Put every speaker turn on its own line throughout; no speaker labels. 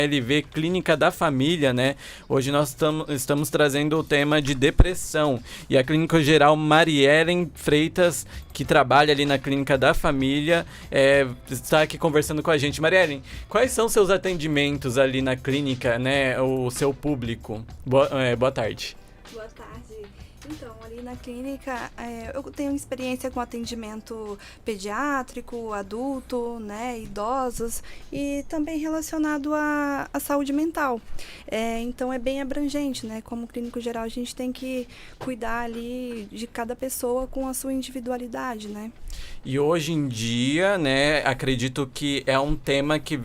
LV Clínica da Família, né? Hoje nós estamos trazendo o tema de depressão. E a clínica geral Mariellen Freitas, que trabalha ali na Clínica da Família, está aqui conversando com a gente. Mariellen, quais são seus atendimentos ali na clínica, né? O seu público? Boa tarde.
Boa tarde. Então, ali na clínica, eu tenho experiência com atendimento pediátrico, adulto, né, idosos e também relacionado à saúde mental. Então, é bem abrangente, né? Como clínico geral, a gente tem que cuidar ali de cada pessoa com a sua individualidade, né?
E hoje em dia, né, acredito que é um tema que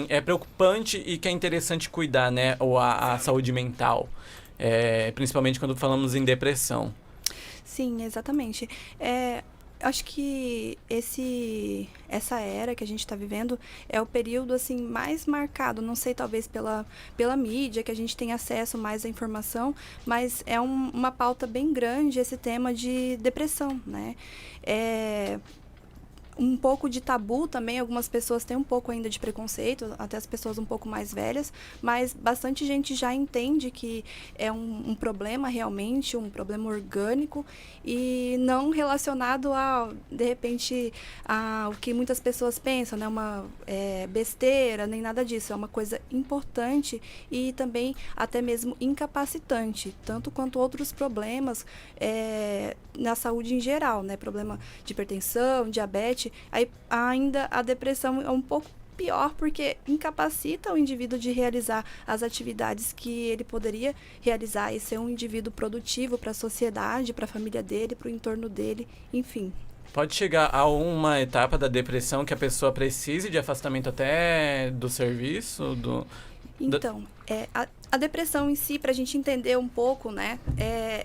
é preocupante e que é interessante cuidar, né, a saúde mental. Principalmente quando falamos em depressão.
Sim, exatamente. Acho que essa era que a gente está vivendo é o período assim mais marcado, não sei, talvez pela mídia, que a gente tem acesso mais à informação, mas é uma pauta bem grande esse tema de depressão, né? Um pouco de tabu também, algumas pessoas têm um pouco ainda de preconceito, até as pessoas um pouco mais velhas, mas bastante gente já entende que é um problema realmente, um problema orgânico e não relacionado de repente, o que muitas pessoas pensam, né? Uma besteira, nem nada disso, é uma coisa importante e também até mesmo incapacitante, tanto quanto outros problemas na saúde em geral, né? Problema de hipertensão, diabetes. Aí ainda a depressão é um pouco pior porque incapacita o indivíduo de realizar as atividades que ele poderia realizar e ser um indivíduo produtivo para a sociedade, para a família dele, para o entorno dele, enfim.
Pode chegar a uma etapa da depressão que a pessoa precise de afastamento até do serviço?
Então, a depressão em si, para a gente entender um pouco, né,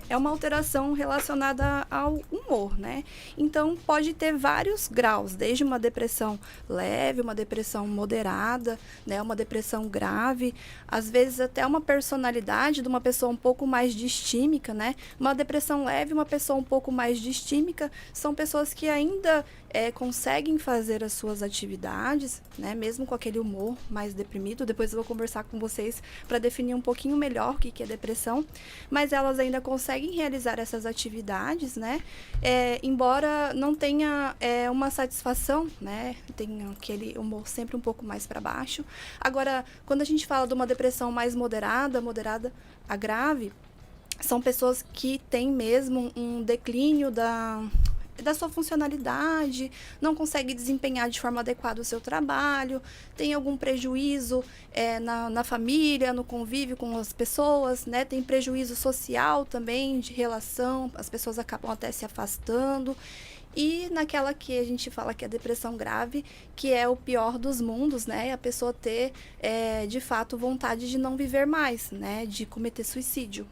é uma alteração relacionada ao humor, né? Então, pode ter vários graus, desde uma depressão leve, uma depressão moderada, né, uma depressão grave, às vezes até uma personalidade de uma pessoa um pouco mais distímica, né? Uma depressão leve, uma pessoa um pouco mais distímica, são pessoas que ainda conseguem fazer as suas atividades, né, mesmo com aquele humor mais deprimido. Depois eu vou conversar com vocês para definir um pouquinho melhor o que é depressão, mas elas ainda conseguem realizar essas atividades, né, embora não tenha uma satisfação, né, tem aquele humor sempre um pouco mais para baixo. Agora, quando a gente fala de uma depressão mais moderada a grave, são pessoas que têm mesmo um declínio da sua funcionalidade, não consegue desempenhar de forma adequada o seu trabalho, tem algum prejuízo na família, no convívio com as pessoas, né? Tem prejuízo social também, de relação, as pessoas acabam até se afastando. E naquela que a gente fala que é a depressão grave, que é o pior dos mundos, né? A pessoa ter, de fato, vontade de não viver mais, né? De cometer suicídio.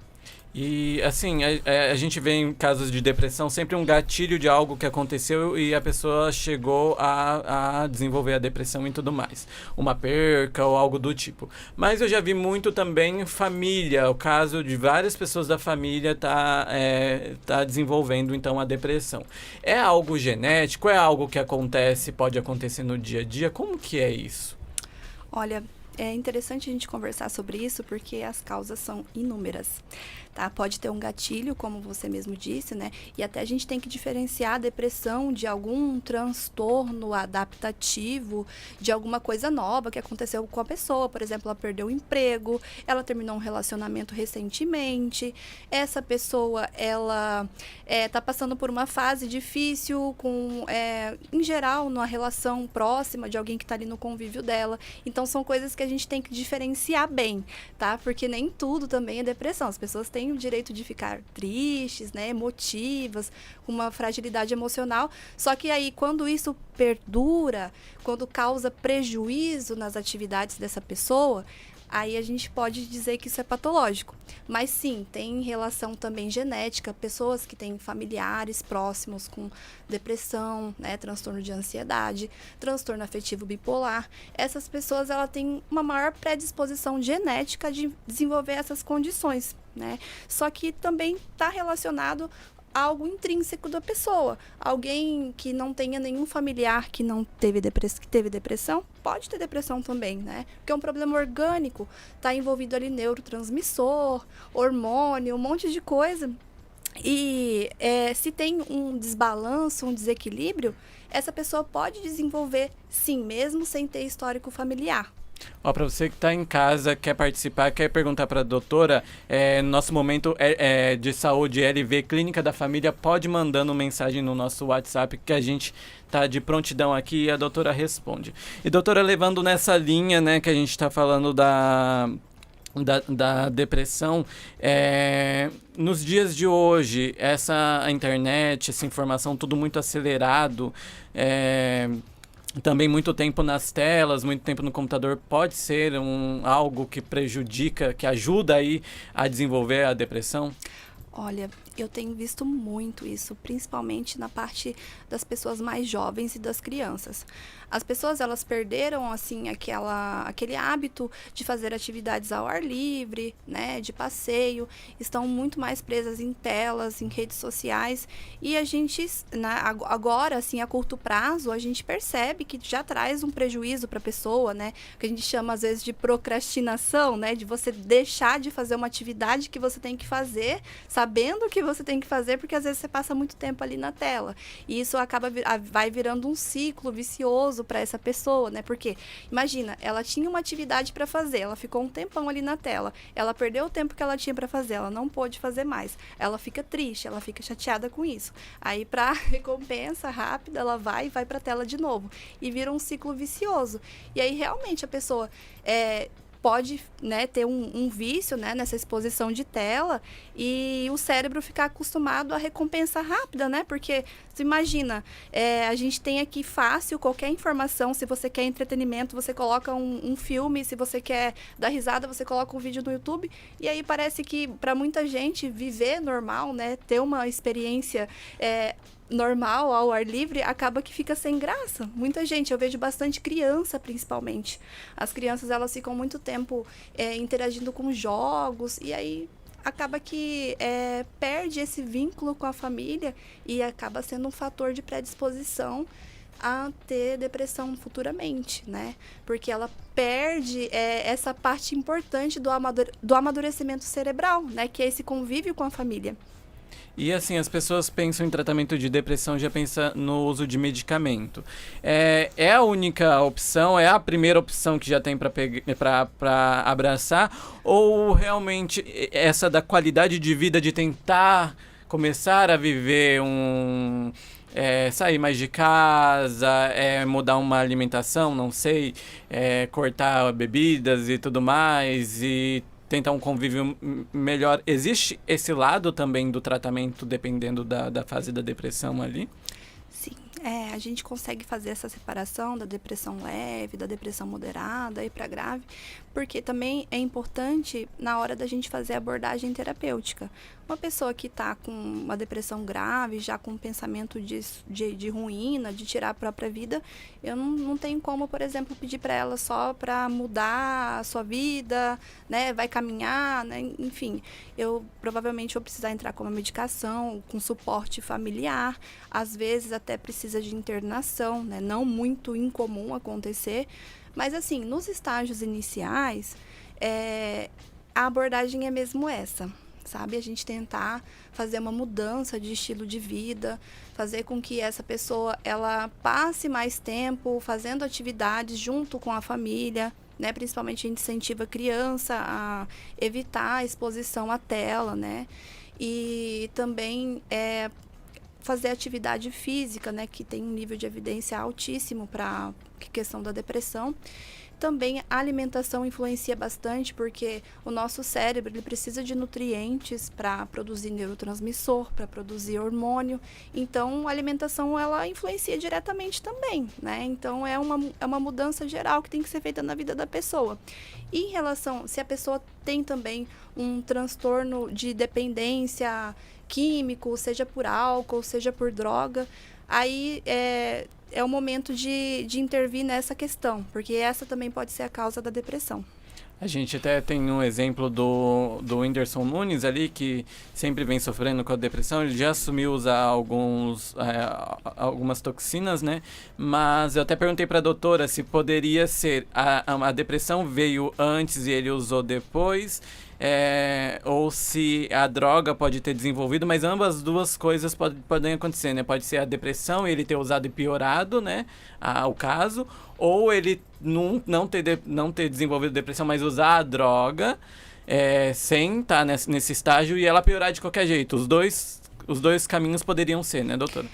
E, assim, a gente vê em casos de depressão sempre um gatilho de algo que aconteceu e a pessoa chegou a desenvolver a depressão e tudo mais. Uma perca ou algo do tipo. Mas eu já vi muito também família, o caso de várias pessoas da família tá desenvolvendo, então, a depressão. É algo genético? É algo que pode acontecer no dia a dia? Como que é isso?
Olha, é interessante a gente conversar sobre isso porque as causas são inúmeras. Tá? Pode ter um gatilho, como você mesmo disse, né? E até a gente tem que diferenciar a depressão de algum transtorno adaptativo, de alguma coisa nova que aconteceu com a pessoa. Por exemplo, ela perdeu o emprego, ela terminou um relacionamento recentemente, essa pessoa, ela tá passando por uma fase difícil, em geral, numa relação próxima de alguém que está ali no convívio dela. Então, são coisas que a gente tem que diferenciar bem, tá? Porque nem tudo também é depressão. As pessoas têm o direito de ficar tristes, né, emotivas, com uma fragilidade emocional, só que aí quando isso perdura, quando causa prejuízo nas atividades dessa pessoa, aí a gente pode dizer que isso é patológico. Mas sim, tem relação também genética, pessoas que têm familiares próximos com depressão, né, transtorno de ansiedade, transtorno afetivo bipolar. Essas pessoas, ela têm uma maior predisposição genética de desenvolver essas condições, né? Só que também está relacionado algo intrínseco da pessoa. Alguém que não tenha nenhum familiar que não que teve depressão, pode ter depressão também, né? Porque é um problema orgânico, está envolvido ali neurotransmissor, hormônio, um monte de coisa. E se tem um desbalanço, um desequilíbrio, essa pessoa pode desenvolver, sim, mesmo sem ter histórico familiar.
Ó, para você que está em casa, quer participar, quer perguntar para a doutora, nosso momento de saúde LV Clínica da Família, pode mandando mensagem no nosso WhatsApp que a gente tá de prontidão aqui e a doutora responde. E doutora, levando nessa linha, né, que a gente está falando da depressão, nos dias de hoje, a internet, essa informação, tudo muito acelerado, também muito tempo nas telas, muito tempo no computador, pode ser algo que prejudica, que ajuda aí a desenvolver a depressão?
Olha, eu tenho visto muito isso, principalmente na parte das pessoas mais jovens e das crianças. As pessoas, elas perderam, assim, aquele hábito de fazer atividades ao ar livre, né, de passeio, estão muito mais presas em telas, em redes sociais, e a gente, agora, assim, a curto prazo, a gente percebe que já traz um prejuízo para a pessoa, né, que a gente chama, às vezes, de procrastinação, né, de você deixar de fazer uma atividade que você tem que fazer, sabendo que você tem que fazer, porque às vezes você passa muito tempo ali na tela. E isso vai virando um ciclo vicioso para essa pessoa, né? Porque, imagina, ela tinha uma atividade para fazer, ela ficou um tempão ali na tela, ela perdeu o tempo que ela tinha para fazer, ela não pôde fazer mais. Ela fica triste, ela fica chateada com isso. Aí, para recompensa rápida, ela vai para a tela de novo. E vira um ciclo vicioso. E aí, realmente, a pessoa pode, né, ter um vício, né, nessa exposição de tela e o cérebro ficar acostumado à recompensa rápida, né? Porque, você imagina, a gente tem aqui fácil qualquer informação. Se você quer entretenimento, você coloca um filme. Se você quer dar risada, você coloca um vídeo no YouTube. E aí parece que, para muita gente, viver normal, né, ter uma experiência normal, ao ar livre, acaba que fica sem graça. Muita gente, eu vejo bastante criança, principalmente. As crianças, elas ficam muito tempo interagindo com jogos, e aí acaba que perde esse vínculo com a família e acaba sendo um fator de predisposição a ter depressão futuramente, né? Porque ela perde essa parte importante do amadurecimento cerebral, né? Que é esse convívio com a família.
E assim, as pessoas pensam em tratamento de depressão, já pensam no uso de medicamento. É a única opção, é a primeira opção que já tem para abraçar? Ou realmente essa da qualidade de vida, de tentar começar a viver sair mais de casa, mudar uma alimentação, não sei, cortar bebidas e tudo mais, e tentar um convívio melhor. Existe esse lado também do tratamento, dependendo da fase da depressão ali?
Sim, a gente consegue fazer essa separação da depressão leve, da depressão moderada e para grave, porque também é importante na hora da gente fazer a abordagem terapêutica. Uma pessoa que está com uma depressão grave, já com um pensamento de ruína, de tirar a própria vida, eu não tenho como, por exemplo, pedir para ela só para mudar a sua vida, né, vai caminhar, né, enfim. Eu provavelmente vou precisar entrar com uma medicação, com suporte familiar, às vezes até precisa de internação, né, não muito incomum acontecer, mas assim, nos estágios iniciais, a abordagem é mesmo essa, sabe? A gente tentar fazer uma mudança de estilo de vida, fazer com que essa pessoa, ela passe mais tempo fazendo atividades junto com a família, né? Principalmente a gente incentiva a criança a evitar a exposição à tela, né? E também fazer atividade física, né? Que tem um nível de evidência altíssimo para a questão da depressão. Também a alimentação influencia bastante, porque o nosso cérebro ele precisa de nutrientes para produzir neurotransmissor, para produzir hormônio. Então, a alimentação ela influencia diretamente também, né? Então, é uma mudança geral que tem que ser feita na vida da pessoa. E em relação, se a pessoa tem também um transtorno de dependência químico, seja por álcool, seja por droga, aí é o momento de intervir nessa questão, porque essa também pode ser a causa da depressão.
A gente até tem um exemplo do Whindersson Nunes ali, que sempre vem sofrendo com a depressão. Ele já assumiu usar algumas toxinas, né? Mas eu até perguntei para a doutora se poderia ser a depressão veio antes e ele usou depois, ou se a droga pode ter desenvolvido, mas ambas duas coisas podem acontecer, né? Pode ser a depressão e ele ter usado e piorado, né? O caso, ou ele não ter desenvolvido depressão, mas usar a droga sem estar nesse estágio e ela piorar de qualquer jeito. Os dois caminhos poderiam ser, né, doutora?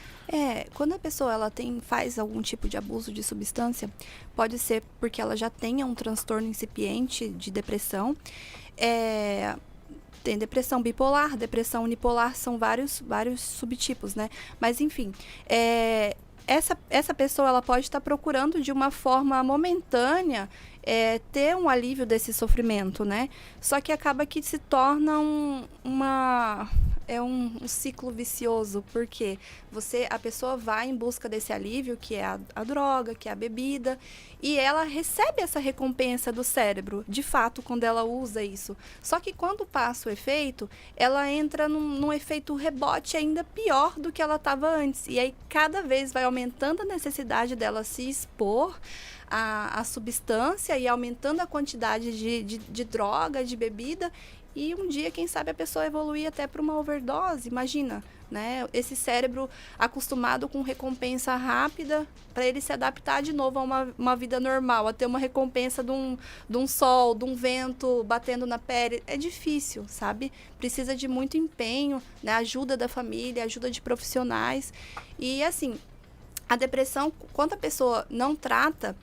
Quando a pessoa faz algum tipo de abuso de substância, pode ser porque ela já tenha um transtorno incipiente de depressão. Tem depressão bipolar, depressão unipolar, são vários subtipos, né? Mas, enfim, essa pessoa ela pode estar procurando de uma forma momentânea ter um alívio desse sofrimento, né? Só que acaba que se torna um ciclo vicioso, porque a pessoa vai em busca desse alívio, que é a droga, que é a bebida, e ela recebe essa recompensa do cérebro, de fato, quando ela usa isso. Só que quando passa o efeito, ela entra num efeito rebote ainda pior do que ela estava antes. E aí, cada vez vai aumentando a necessidade dela se expor à substância e aumentando a quantidade de droga, de bebida. E um dia, quem sabe, a pessoa evoluir até para uma overdose, imagina, né? Esse cérebro acostumado com recompensa rápida, para ele se adaptar de novo a uma vida normal, a ter uma recompensa de um sol, de um vento batendo na pele, é difícil, sabe? Precisa de muito empenho, né? Ajuda da família, ajuda de profissionais. E, assim, a depressão, quando a pessoa não trata,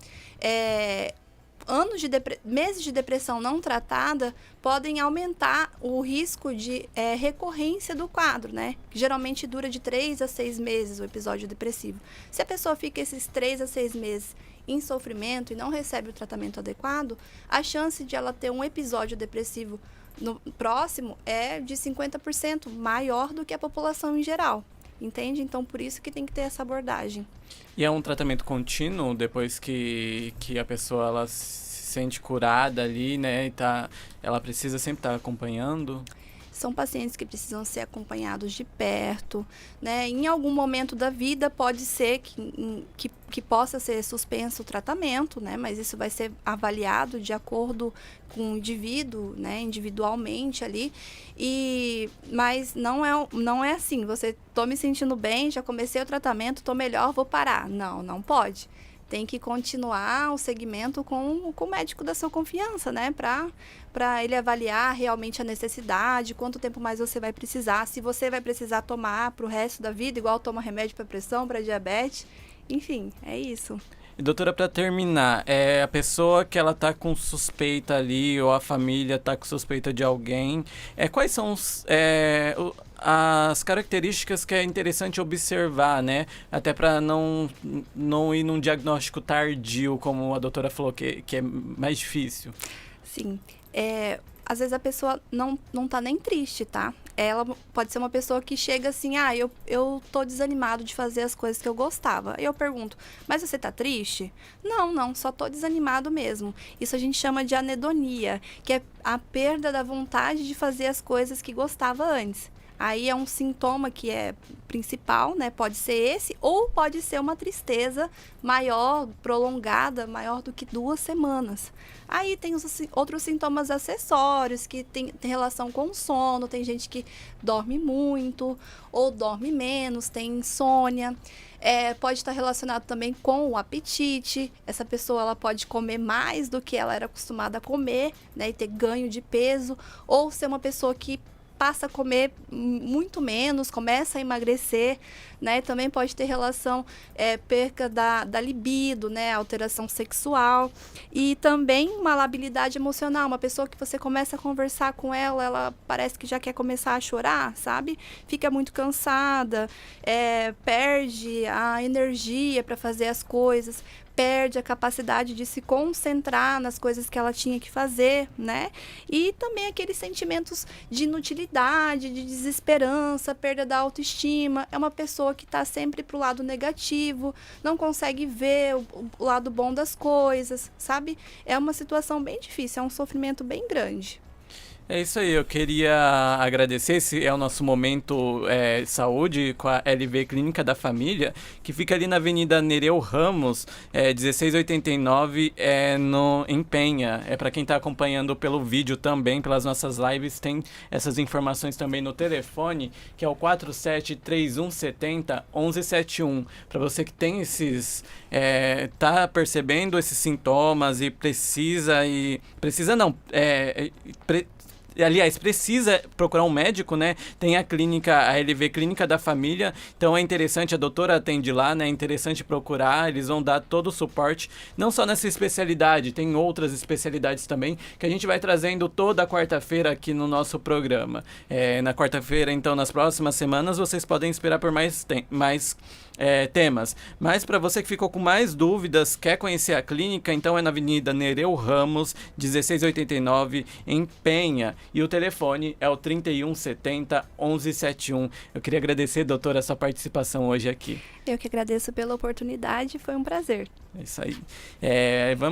meses de depressão não tratada podem aumentar o risco de recorrência do quadro, né? Que geralmente dura de 3 a 6 meses o episódio depressivo. Se a pessoa fica esses 3 a 6 meses em sofrimento e não recebe o tratamento adequado, a chance de ela ter um episódio depressivo no próximo é de 50% maior do que a população em geral. Entende? Então, por isso que tem que ter essa abordagem.
E é um tratamento contínuo depois que a pessoa ela se sente curada ali, né? E ela precisa sempre estar acompanhando?
São pacientes que precisam ser acompanhados de perto, né? Em algum momento da vida pode ser que possa ser suspenso o tratamento, né? Mas isso vai ser avaliado de acordo com o indivíduo, né? Individualmente ali. Mas não é assim, tô me sentindo bem, já comecei o tratamento, tô melhor, vou parar. Não pode. Tem que continuar o segmento com o médico da sua confiança, né? Para ele avaliar realmente a necessidade, quanto tempo mais você vai precisar, se você vai precisar tomar para o resto da vida, igual toma remédio para pressão, para diabetes, enfim, é isso.
E, doutora, para terminar, a pessoa que ela tá com suspeita ali, ou a família tá com suspeita de alguém, quais são as características que é interessante observar, né? Até para não ir num diagnóstico tardio, como a doutora falou, que é mais difícil.
Sim. Às vezes a pessoa não tá nem triste, tá? Ela pode ser uma pessoa que chega assim, eu tô desanimado de fazer as coisas que eu gostava. Aí eu pergunto, mas você tá triste? Não, só tô desanimado mesmo. Isso a gente chama de anedonia, que é a perda da vontade de fazer as coisas que gostava antes. Aí é um sintoma que é principal, né? Pode ser esse, ou pode ser uma tristeza maior, prolongada, maior do que 2 semanas. Aí tem os outros sintomas acessórios, que tem relação com o sono. Tem gente que dorme muito ou dorme menos, tem insônia. Pode estar relacionado também com o apetite. Essa pessoa ela pode comer mais do que ela era acostumada a comer, né? E ter ganho de peso. Ou ser uma pessoa que passa a comer muito menos, começa a emagrecer, né? Também pode ter relação, perca da libido, né? Alteração sexual. E também uma labilidade emocional. Uma pessoa que você começa a conversar com ela parece que já quer começar a chorar, sabe? Fica muito cansada, perde a energia para fazer as coisas, perde a capacidade de se concentrar nas coisas que ela tinha que fazer, né? E também aqueles sentimentos de inutilidade, de desesperança, perda da autoestima. É uma pessoa que está sempre pro lado negativo, não consegue ver o lado bom das coisas, sabe? É uma situação bem difícil, é um sofrimento bem grande.
É isso aí, eu queria agradecer, esse é o nosso momento saúde com a LV Clínica da Família, que fica ali na Avenida Nereu Ramos, 1689, em Penha. É para quem está acompanhando pelo vídeo também, pelas nossas lives, tem essas informações também no telefone, que é o 47-3170-1171. Para você que tem tá percebendo esses sintomas e precisa procurar um médico, né? Tem a LV Clínica da Família, então é interessante, a doutora atende lá, né? É interessante procurar, eles vão dar todo o suporte, não só nessa especialidade, tem outras especialidades também, que a gente vai trazendo toda quarta-feira aqui no nosso programa. Na quarta-feira, então, nas próximas semanas, vocês podem esperar por mais temas. Mas para você que ficou com mais dúvidas, quer conhecer a clínica, então é na Avenida Nereu Ramos, 1689, em Penha. E o telefone é o 3170-1171. Eu queria agradecer, doutora, a sua participação hoje aqui.
Eu que agradeço pela oportunidade, foi um prazer.
É isso aí. Vamos